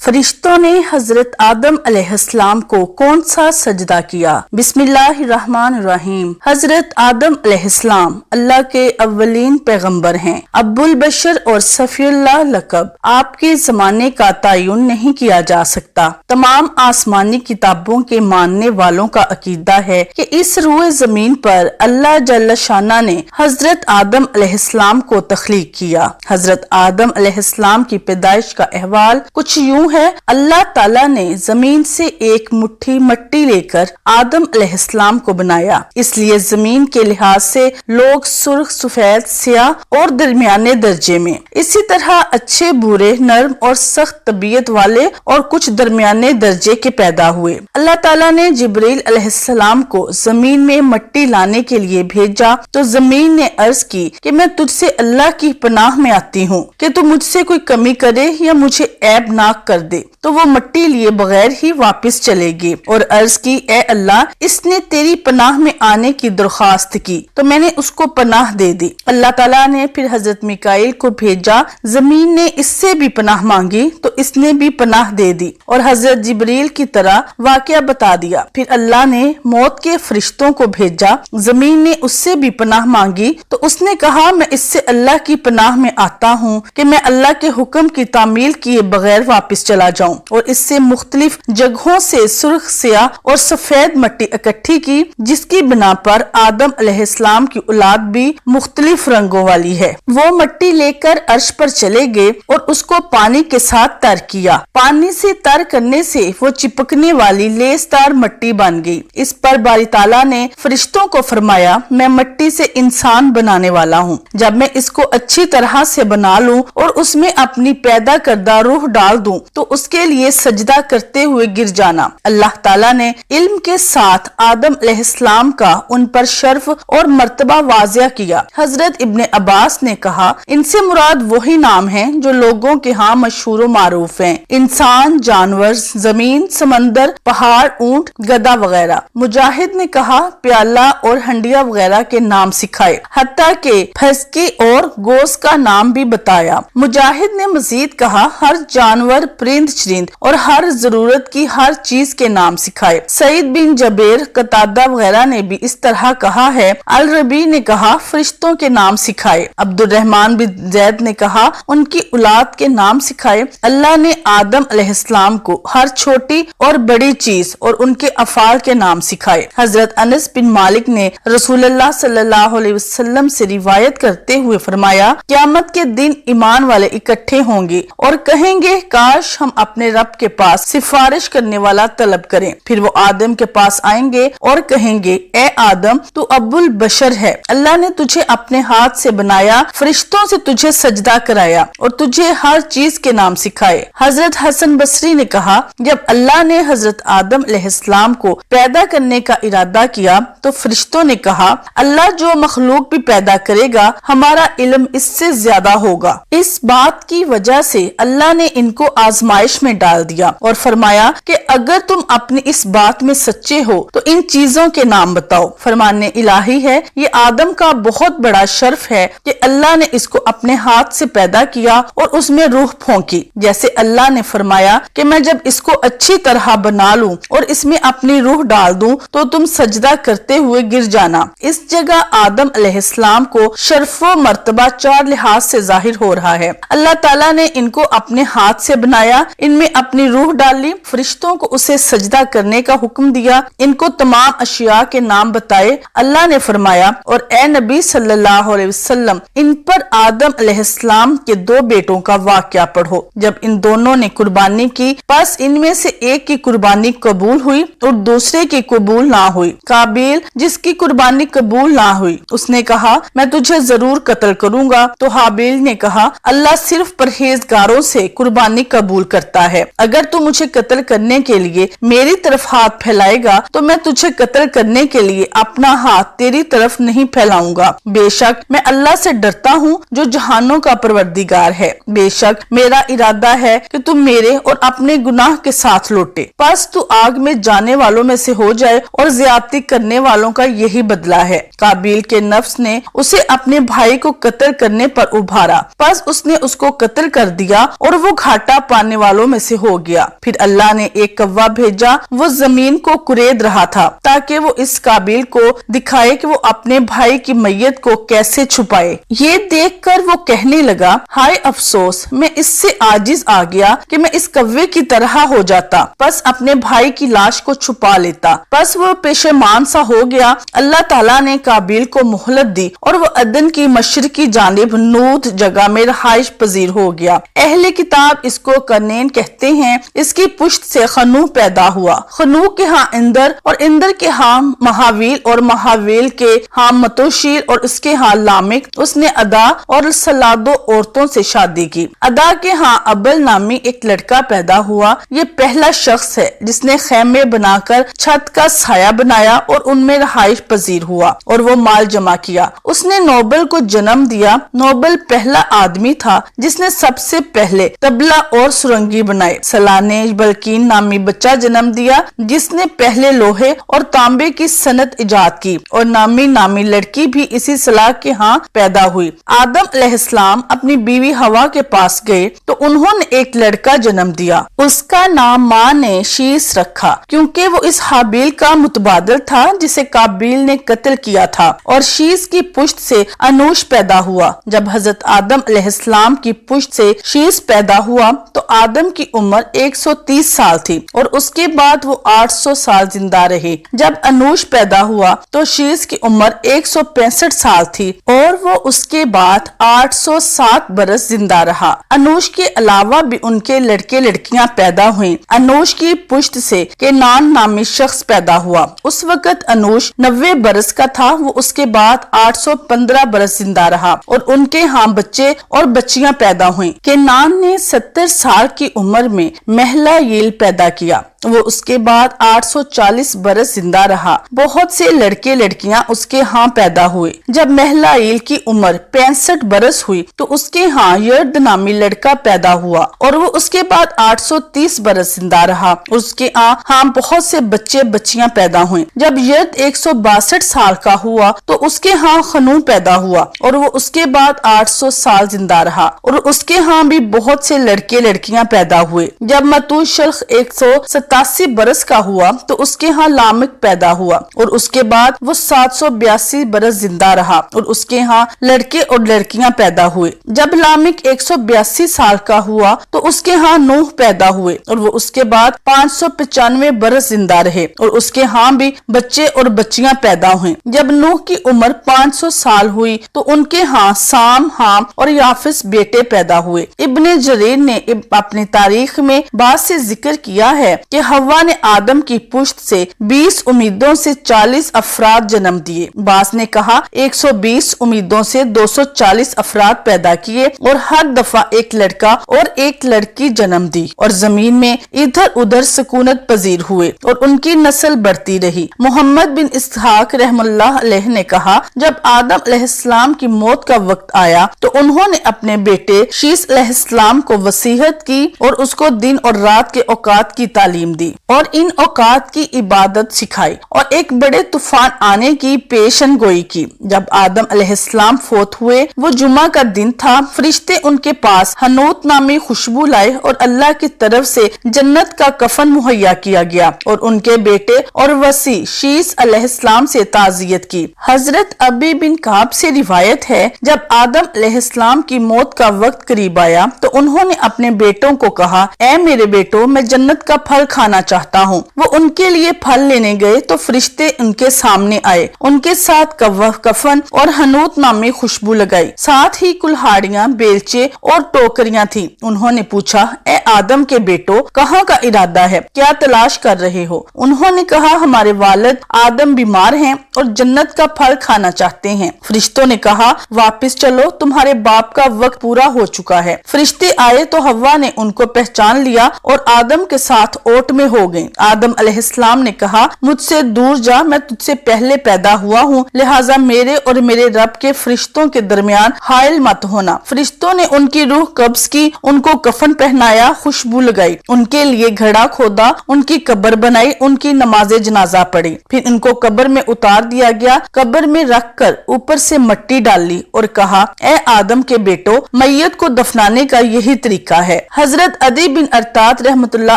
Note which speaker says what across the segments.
Speaker 1: فرشتوں نے حضرت آدم علیہ السلام کو کون سا سجدہ کیا؟ بسم اللہ الرحمن الرحیم۔ حضرت آدم علیہ السلام اللہ کے اولین پیغمبر ہیں، ابو البشر اور صفی اللہ لقب۔ آپ کے زمانے کا تعین نہیں کیا جا سکتا۔ تمام آسمانی کتابوں کے ماننے والوں کا عقیدہ ہے کہ اس روئے زمین پر اللہ جل شانہ نے حضرت آدم علیہ السلام کو تخلیق کیا۔ حضرت آدم علیہ السلام کی پیدائش کا احوال کچھ یوں ہے۔ اللہ تعالیٰ نے زمین سے ایک مٹھی مٹی لے کر آدم علیہ السلام کو بنایا، اس لیے زمین کے لحاظ سے لوگ سرخ، سفید، سیاہ اور درمیانے درجے میں، اسی طرح اچھے، برے، نرم اور سخت طبیعت والے اور کچھ درمیانے درجے کے پیدا ہوئے۔ اللہ تعالیٰ نے جبریل علیہ السلام کو زمین میں مٹی لانے کے لیے بھیجا تو زمین نے عرض کی کہ میں تجھ سے اللہ کی پناہ میں آتی ہوں کہ تو مجھ سے کوئی کمی کرے یا مجھے عیب ناک کر دے، تو وہ مٹی لیے بغیر ہی واپس چلے گی اور عرض کی، اے اللہ، اس نے تیری پناہ میں آنے کی درخواست کی تو میں نے اس کو پناہ دے دی۔ اللہ تعالیٰ نے پھر حضرت میکائیل کو بھیجا، زمین نے اس سے بھی پناہ مانگی تو اس نے بھی پناہ دے دی اور حضرت جبریل کی طرح واقعہ بتا دیا۔ پھر اللہ نے موت کے فرشتوں کو بھیجا، زمین نے اس سے بھی پناہ مانگی تو اس نے کہا، میں اس سے اللہ کی پناہ میں آتا ہوں کہ میں اللہ کے حکم کی تعمیل کیے بغیر واپس چلا جاؤں، اور اس سے مختلف جگہوں سے سرخ، سیاہ اور سفید مٹی اکٹھی کی، جس کی بنا پر آدم علیہ السلام کی اولاد بھی مختلف رنگوں والی ہے۔ وہ مٹی لے کر عرش پر چلے گئے اور اس کو پانی کے ساتھ تر کیا۔ پانی سے تر کرنے سے وہ چپکنے والی لیسدار مٹی بن گئی۔ اس پر باری تعالیٰ نے فرشتوں کو فرمایا، میں مٹی سے انسان بنانے والا ہوں، جب میں اس کو اچھی طرح سے بنا لوں اور اس میں اپنی پیدا کردہ روح ڈال دوں تو اس کے لیے سجدہ کرتے ہوئے گر جانا۔ اللہ تعالیٰ نے علم کے ساتھ آدم علیہ السلام کا ان پر شرف اور مرتبہ واضح کیا۔ حضرت ابن عباس نے کہا، ان سے مراد وہی نام ہیں جو لوگوں کے ہاں مشہور و معروف ہیں، انسان، جانور، زمین، سمندر، پہاڑ، اونٹ، گدھا وغیرہ۔ مجاہد نے کہا، پیالہ اور ہنڈیا وغیرہ کے نام سکھائے، حتیٰ کہ پھسکی اور گوس کا نام بھی بتایا۔ مجاہد نے مزید کہا، ہر جانور، پرند چرند اور ہر ضرورت کی ہر چیز کے نام سکھائے۔ سعید بن جبیر، قتادہ وغیرہ نے بھی اس طرح کہا ہے۔ الربی نے کہا، فرشتوں کے نام سکھائے۔ عبد الرحمن بن زید نے کہا، ان کی اولاد کے نام سکھائے۔ اللہ نے آدم علیہ السلام کو ہر چھوٹی اور بڑی چیز اور ان کے افعال کے نام سکھائے۔ حضرت انس بن مالک نے رسول اللہ صلی اللہ علیہ وسلم سے روایت کرتے ہوئے فرمایا، قیامت کے دن ایمان والے اکٹھے ہوں گے اور کہیں گے، کاش ہم اپنے رب کے پاس سفارش کرنے والا طلب کریں۔ پھر وہ آدم کے پاس آئیں گے اور کہیں گے، اے آدم، تو ابو البشر ہے، اللہ نے تجھے اپنے ہاتھ سے بنایا، فرشتوں سے تجھے سجدہ کرایا اور تجھے ہر چیز کے نام سکھائے۔ حضرت حسن بصری نے کہا، جب اللہ نے حضرت آدم علیہ السلام کو پیدا کرنے کا ارادہ کیا تو فرشتوں نے کہا، اللہ جو مخلوق بھی پیدا کرے گا ہمارا علم اس سے زیادہ ہوگا۔ اس بات کی وجہ سے اللہ نے ان کو آزمائش میں ڈال دیا اور فرمایا کہ اگر تم اپنی اس بات میں سچے ہو تو ان چیزوں کے نام بتاؤ۔ فرمان الہی ہے، یہ آدم کا بہت بڑا شرف ہے کہ اللہ نے اس کو اپنے ہاتھ سے پیدا کیا اور اس میں روح پھونکی، جیسے اللہ نے فرمایا کہ میں جب اس کو اچھی طرح بنا لوں اور اس میں اپنی روح ڈال دوں تو تم سجدہ کرتے ہوئے گر جانا۔ اس جگہ آدم علیہ السلام کو شرف و مرتبہ چار لحاظ سے ظاہر ہو رہا ہے۔ اللہ تعالیٰ نے ان کو اپنے ہاتھ سے بنایا، ان میں اپنی روح ڈالی، فرشتوں کو اسے سجدہ کرنے کا حکم دیا، ان کو تمام اشیاء کے نام بتائے۔ اللہ نے فرمایا، اور اے نبی صلی اللہ علیہ وسلم، ان پر آدم علیہ السلام کے دو بیٹوں کا واقعہ پڑھو۔ جب ان دونوں نے قربانی کی، پس ان میں سے ایک کی قربانی قبول ہوئی اور دوسرے کی قبول نہ ہوئی۔ قابیل، جس کی قربانی قبول نہ ہوئی، اس نے کہا، میں تجھے ضرور قتل کروں گا، تو حابیل نے کہا، اللہ صرف پرہیزگاروں سے قربانی قبول کرتا ہے، اگر تو مجھے قتل کرنے کے لیے میری طرف ہاتھ پھیلائے گا تو میں تجھے قتل کرنے کے لیے اپنا ہاتھ تیری طرف نہیں پھیلاؤں گا۔ بے شک میں اللہ سے ڈرتا ہوں جو جہانوں کا پروردگار ہے، بے شک میرا ارادہ ہے کہ تم میرے اور اپنے گناہ کے ساتھ لوٹے، پس تو آگ میں جانے والوں میں سے ہو جائے، اور زیادتی کرنے والوں کا یہی بدلہ ہے۔ قابیل کے نفس نے اسے اپنے بھائی کو قتل کرنے پر ابھارا، پس اس نے اس کو قتل کر دیا اور وہ گھاٹا پانے والوں में से हो गया। फिर अल्लाह ने एक कौवा भेजा, वो जमीन को कुरेद रहा था ताकि वो इस काबिल को दिखाए कि वो अपने भाई की मैयत को कैसे छुपाए। ये देखकर वो कहने लगा, हाय अफसोस, मैं इससे आजिज आ गया कि मैं इस कौवे की तरह हो जाता, बस अपने भाई की लाश को छुपा लेता। बस वो पेशेमान सा हो गया। अल्लाह ताला ने काबिल को मोहलत दी और वो अदन की मशरिकी जानिब नूद जगह में रहाइश पजीर हो गया। अहले किताब इसको करनेन कहते हैं। इसकी पुश्त से खनू पैदा हुआ, खनू के यहाँ इंदर और इंदर के यहाँ महावील और महावील के यहाँ मतोशील और उसके यहाँ लामिक। उसने अदा और सलादो औरतों से शादी की। अदा के यहाँ अबल नामी एक लड़का पैदा हुआ। ये पहला शख्स है जिसने खैमे बनाकर छत का साया बनाया और उनमें रहाइश पजीर हुआ और वो माल जमा किया। उसने नोबल को जन्म दिया। नोबल पहला आदमी था जिसने सबसे पहले तबला और सुरंगी बनाए। सलाह ने बल्कीन नामी बच्चा जन्म दिया जिसने पहले लोहे और तांबे की सनत इजाद की और नामी लड़की भी इसी सलाह के यहाँ पैदा हुई। आदम अलैहिस्सलाम अपनी बीवी हवा के पास गए तो उन्होंने एक लड़का जन्म दिया। उसका नाम माँ ने शीस रखा क्योंकि वो इस हाबिल का मुतबादिल था जिसे काबिल ने कत्ल किया था। और शीस की पुश्त से अनूश पैदा हुआ। जब हजरत आदम अलैहिस्सलाम की पुश्त से शीस पैदा हुआ तो आदम की उम्र 130 साल थी और उसके बाद वो 800 साल जिंदा रहे। जब अनूश पैदा हुआ तो शीस की उम्र 165 साल थी और वो उसके बाद 807 बरस जिंदा रहा। अनूश के अलावा भी उनके लड़के लड़कियां पैदा हुई। अनूश की पुश्त से केनान नामी शख्स पैदा हुआ। उस वक्त अनूश 90 बरस का था। वो उसके बाद 815 बरस जिंदा रहा और उनके यहाँ बच्चे और बच्चियां पैदा हुई। केनान ने 70 साल की उम्र में महलायील पैदा किया। वो उसके बाद 840 बरस जिंदा रहा। बहुत से लड़के लड़कियां उसके यहाँ पैदा हुए। जब महलाइल की उम्र 65 बरस हुई तो उसके यहाँ यर्द नामी लड़का पैदा हुआ और वो उसके बाद 830 बरस जिंदा रहा। उसके यहाँ बहुत से बच्चे बच्चियां पैदा हुए। जब यर्द 162 साल का हुआ तो उसके यहाँ खनू पैदा हुआ और वो उसके बाद 800 साल जिंदा रहा और उसके यहाँ भी बहुत से लड़के लड़कियां पैदा हुए। जब मतूशल्ख 187 बरस का हुआ तो उसके यहाँ लामिक पैदा हुआ और उसके बाद वो 782 बरस जिंदा रहा और उसके यहाँ लड़के और लड़कियां पैदा हुए। जब लामिक 182 साल का हुआ तो उसके यहाँ नूह पैदा हुए और वो उसके बाद 595 बरस जिंदा रहे और उसके यहाँ भी बच्चे और बच्चियां पैदा हुए। जब नूह की उम्र 500 साल हुई तो उनके यहाँ साम, हाम और याफिस बेटे पैदा हुए। इब्ने जरीर ने अपनी तारीख में बात से जिक्र किया है कि हवा ने आदम की पुश्त से 20 उम्मीदों से 40 अफराद जन्म दिए। बास ने कहा 120 उम्मीदों से 240 अफराद पैदा किए और हर दफा एक लड़का और एक लड़की जन्म दी और जमीन में इधर उधर सुकूनत पजीर हुए और उनकी नस्ल बढ़ती रही। मोहम्मद बिन इसहाक रहमतुल्लाह अलैह ने कहा, जब आदम अलैहिस्सलाम की मौत का वक्त आया तो उन्होंने अपने बेटे शीस अलैहिस्सलाम को वसीयत की और उसको दिन और रात के औकात की तालीम दी और इन औकात की इबादत सिखाई और एक बड़े तूफान आने की पेशन गोई की। जब आदम अलैहिस्सलाम फोत हुए, वो जुमा का दिन था, फरिश्ते उनके पास हनूत नामी खुशबू लाए और अल्लाह की तरफ से जन्नत का कफन मुहैया किया गया और उनके बेटे और वसी शीस अलैहिस्सलाम से ताजियत की। हजरत अबी बिन काब से रिवायत है, जब आदम अलैहिस्सलाम की मौत का वक्त करीब आया तो उन्होंने अपने बेटों को कहा, ऐ मेरे बेटो, मैं जन्नत का फल खाना चाहता हूँ। वो उनके लिए फल लेने गए तो फरिश्ते उनके सामने आए। उनके साथ कफन और हनूत नामी खुशबू लगाई, साथ ही कुल्हाड़ियाँ, बेलचे और टोकरियां थी। उन्होंने पूछा, ए आदम के बेटो, कहाँ का इरादा है, क्या तलाश कर रहे हो? उन्होंने कहा, हमारे वालिद आदम बीमार हैं और जन्नत का फल खाना चाहते हैं। फरिश्तों ने कहा, वापस चलो, तुम्हारे बाप का वक्त पूरा हो चुका है। फरिश्ते आए तो हव्वा ने उनको पहचान लिया और आदम के साथ ओट चोट में हो गईं। आदम अलैहिस्सलाम ने कहा, मुझसे दूर जा, मैं तुझसे पहले पैदा हुआ हूँ, लिहाजा मेरे और मेरे रब के फरिश्तों के दरमियान हाइल मत होना। फरिश्तों ने उनकी रूह कब्ज की, उनको कफन पहनाया, खुशबू लगाई, उनके लिए घड़ा खोदा, उनकी कब्र बनाई, उनकी नमाज जनाजा पढ़ी, फिर इनको कब्र में उतार दिया गया। कब्र में रख कर ऊपर से मिट्टी डाली और कहा, ए आदम के बेटो, मैयत को दफनाने का यही तरीका है। हजरत अदी बिन अरतात रहमतुल्लाह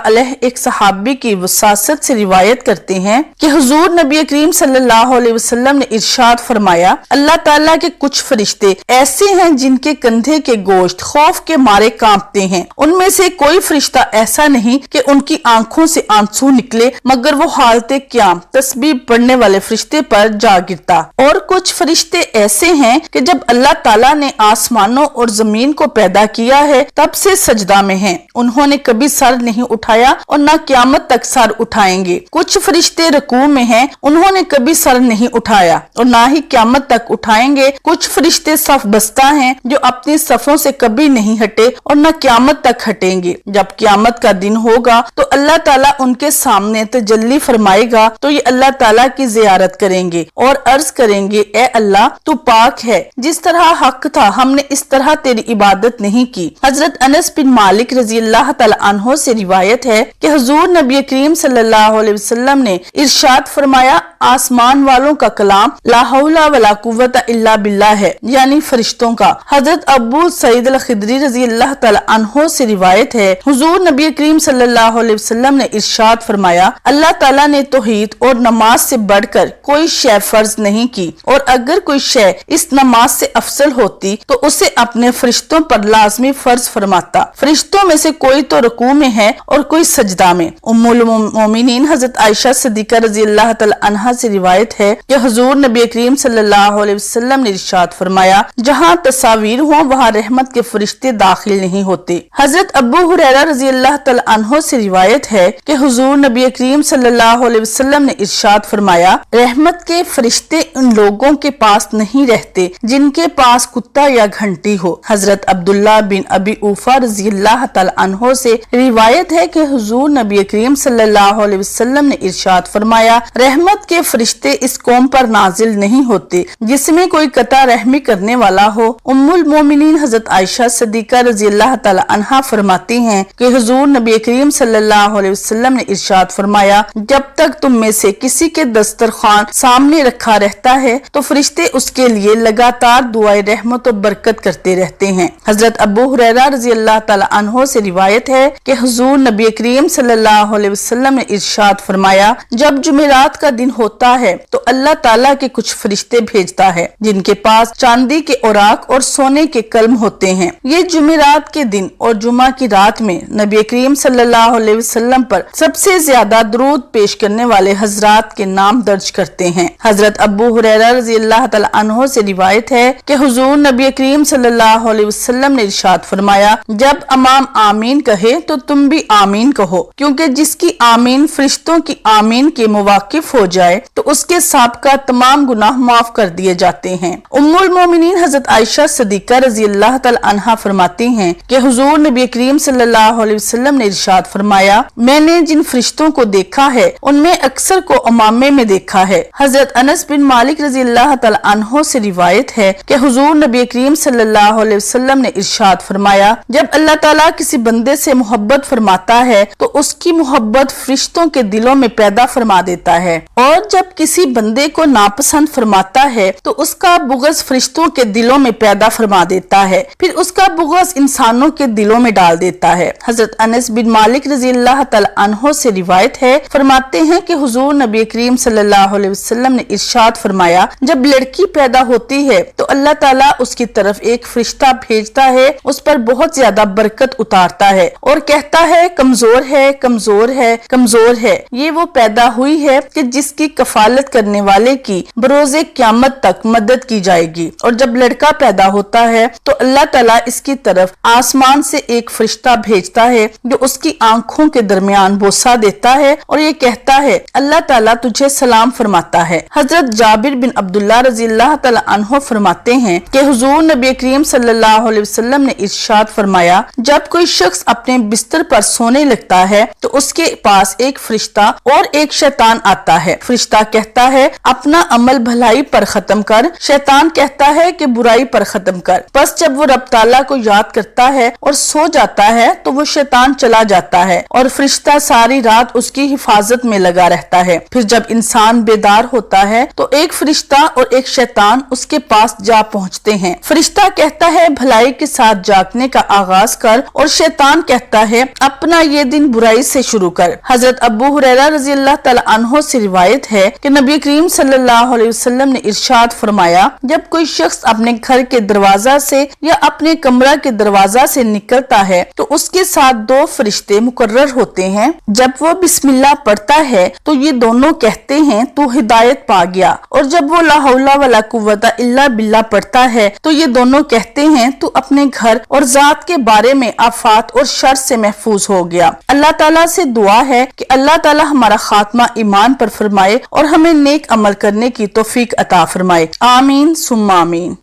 Speaker 1: अलैह एक सहाबी की वसासत से रिवायत करते हैं कि हुजूर नबी करीम सल्लल्लाहु अलैहि वसल्लम ने इरशाद फरमाया, अल्लाह ताला के कुछ फरिश्ते ऐसे हैं जिनके कंधे के गोश्त खौफ के मारे कांपते हैं। उनमें से कोई फरिश्ता ऐसा नहीं कि उनकी आंखों से आंसू निकले, मगर वो हालते क़याम तस्बीह पढ़ने वाले फरिश्ते पर जा गिरता। और कुछ फरिश्ते ऐसे हैं कि जब अल्लाह ताला ने आसमानों और जमीन को पैदा किया है तब से सजदा में हैं। उन्होंने कभी सर नहीं उठाया और न क़यामत तक सर उठाएंगे। कुछ फरिश्ते रुकू में हैं, उन्होंने कभी सर नहीं उठाया और ना ही क़यामत तक उठाएंगे। कुछ फरिश्ते सफ बस्ता हैं जो अपनी सफों से कभी नहीं हटे और न क़यामत तक हटेंगे। जब क़यामत का दिन होगा तो अल्लाह ताला उनके सामने तजल्ली फरमाएगा तो ये अल्लाह ताला की ज़ियारत करेंगे और अर्ज करेंगे, ए अल्लाह तू पाक है, जिस तरह हक था हमने इस तरह तेरी इबादत नहीं की। हजरत अनस बिन मालिक रजी अल्लाह तआला अन्हो से रिवायत है कि हुजूर नबी करीम सल्लल्लाहु अलैहि वसल्लम ने इरशाद फरमाया, आसमान वालों का कलाम ला हौला वला कुव्वता इल्ला बिल्लाह है, यानी फरिश्तों का। हजरत अबू सईद अल खिदरी रजी अल्लाह तआला अन्हो से रिवायत है, हुजूर नबी करीम सल्लल्लाहु अलैहि वसल्लम ने इरशाद फरमाया, अल्लाह ताला ने तौहीद और नमाज से बढ़कर कोई शय फर्ज नहीं की, और अगर कोई शय इस नमाज से अफसल होती तो उसे अपने फरिश्तों पर लाजमी फर्ज फरमाता। फरिश्तों में से कोई तो रुकू में है और कोई सजदा में। उम्मुल मोमिनीन हजरत आयशा सिद्दीका रजी अल्लाह तआला अन्हा से रिवायत है कि हुजूर नबी करीम सल्लल्लाहु अलैहि वसल्लम ने इरशाद फरमाया, जहाँ तस्वीर हो वहाँ रहमत के फरिश्ते दाखिल नहीं होते। हजरत अबू हुरैरा रजी अल्लाह तआला अन्हो से रिवायत है कि हुजूर नबी करीम सल्लल्लाहु अलैहि वसल्लम ने इरशाद फरमाया, रहमत के फरिश्ते उन लोगों के पास नहीं रहते जिनके पास कुत्ता या घंटी हो। हजरत अब्दुल्लाह बिन अबी उफा रजी अल्लाह तआला अन्हो से रिवायत है कि हुजूर नबी करीम सल्लल्लाहु अलैहि वसल्लम ने इरशाद फरमाया, रहमत के फरिश्ते इस कौम पर नाजिल नहीं होते जिसमें कोई कता रहमी करने वाला हो। उम्मुल मोमिनीन हजरत आयशा सिद्दीका रजी अल्लाह तआला अन्हा फरमाती हैं कि हुजूर नबी करीम सल्लल्लाहु अलैहि वसल्लम ने इरशाद फरमाया, जब तक तुम में से किसी के दस्तरखान सामने रखा रहता है तो फरिश्ते उसके लिए लगातार दुआए रहमत और बरकत करते रहते हैं। हजरत अबू हुरैरा रजी अल्लाह तआला अन्हो से रिवायत है कि हुजूर नबी करीम सल्लल्लाहु अलैहि वसल्लम ने इरशाद फरमाया, जब जुमेरात का दिन होता है तो अल्लाह ताला के कुछ फरिश्ते भेजता है जिनके पास चांदी के औराक और सोने के कलम होते हैं। ये जुमेरात के दिन और जुमा की रात में नबी करीम सल्लल्लाहु अलैहि वसल्लम पर सबसे ज्यादा दरूद पेश करने वाले हजरात के नाम दर्ज करते हैं। हजरत अबू हुरैरा रजी अल्लाह तआला अन्हो से रिवायत है कि हुजूर नबी करीम सल्लल्लाहु अलैहि वसल्लम ने इरशाद फरमाया, जब इमाम आमीन कहे तो तुम भी आमीन कहो, क्योंकि जिसकी आमीन फरिश्तों की आमीन के मुवाकिफ हो जाए तो उसके साबका तमाम गुनाह माफ कर दिए जाते हैं। उम्मुल मोमिनीन हजरत आयशा सिद्दीका रजी अल्लाह तआला अन्हा फरमाती हैं कि हुजूर नबी करीम सल्लल्लाहु अलैहि वसल्लम ने इरशाद फरमाया, मैंने जिन फरिश्तों को देखा है उनमें अक्सर को उमामे में देखा है। हजरत अनस बिन मालिक रजी अल्लाह तआला अन्हो से रिवायत है कि हुजूर नबी करीम सल्लल्लाहु अलैहि वसल्लम ने इरशाद फरमाया, जब अल्लाह ताला किसी बंदे से मोहब्बत फरमाता है तो उसकी मोहब्बत फरिश्तों के दिलों में पैदा फरमा देता है, और जब किसी बंदे को नापसंद फरमाता है तो उसका बुग़्ज़ फरिश्तों के दिलों में पैदा फरमा देता है, फिर उसका बुग़्ज़ इंसानों के दिलों में डाल देता है। हजरत अनस बिन मालिक रजी अल्लाह तआला अन्हो से रिवायत है, फरमाते हैं कि हुजूर नबी करीम सल्लल्लाहु अलैहि वसल्लम ने इरशाद फरमाया, जब लड़की पैदा होती है तो अल्लाह ताला उसकी तरफ एक फरिश्ता भेजता है, उस पर बहुत ज्यादा बरकत उतारता है और कहता है, कमजोर है, कमजोर है, कमजोर है। ये वो पैदा हुई है कि जिसकी कफालत करने वाले की बरोज़े क़यामत तक मदद की जाएगी। और जब लड़का पैदा होता है तो अल्लाह ताला इसकी तरफ आसमान से एक फरिश्ता भेजता है जो उसकी आंखों के दरमियान बोसा देता है और ये कहता کہتا ہے اللہ تعالیٰ تجھے سلام فرماتا ہے۔ حضرت جابر بن عبداللہ رضی اللہ تعالیٰ عنہ فرماتے ہیں کہ حضور نبی کریم صلی اللہ علیہ وسلم نے ارشاد فرمایا، جب کوئی شخص اپنے بستر پر سونے لگتا ہے تو اس کے پاس ایک فرشتہ اور ایک شیطان آتا ہے۔ فرشتہ کہتا ہے اپنا عمل بھلائی پر ختم کر، شیطان کہتا ہے کہ برائی پر ختم کر۔ بس جب وہ رب تعالیٰ کو یاد کرتا ہے اور سو جاتا ہے تو وہ شیطان چلا جاتا ہے اور فرشتہ ساری رات اس کی حفاظت میں لگا رہتا ہے۔ پھر جب انسان بیدار ہوتا ہے تو ایک فرشتہ اور ایک شیطان اس کے پاس جا پہنچتے ہیں۔ فرشتہ کہتا ہے بھلائی کے ساتھ جاگنے کا آغاز کر، اور شیطان کہتا ہے اپنا یہ دن برائی سے شروع کر۔ حضرت ابو ہریرہ رضی اللہ تعالی عنہ سے روایت ہے کہ نبی کریم صلی اللہ علیہ وسلم نے ارشاد فرمایا، جب کوئی شخص اپنے گھر کے دروازہ سے یا اپنے کمرہ کے دروازہ سے نکلتا ہے تو اس کے ساتھ دو فرشتے مقرر ہوتے ہیں۔ جب وہ بسم اللہ پڑھتا ہے تو یہ دونوں کہتے ہیں تو ہدایت پا گیا، اور جب وہ لا حول ولا قوت الا باللہ پڑھتا ہے تو یہ دونوں کہتے ہیں تو اپنے گھر اور ذات کے بارے میں آفات اور شر سے محفوظ ہو گیا۔ اللہ تعالیٰ سے دعا ہے کہ اللہ تعالیٰ ہمارا خاتمہ ایمان پر فرمائے اور ہمیں نیک عمل کرنے کی توفیق عطا فرمائے۔ آمین ثم آمین۔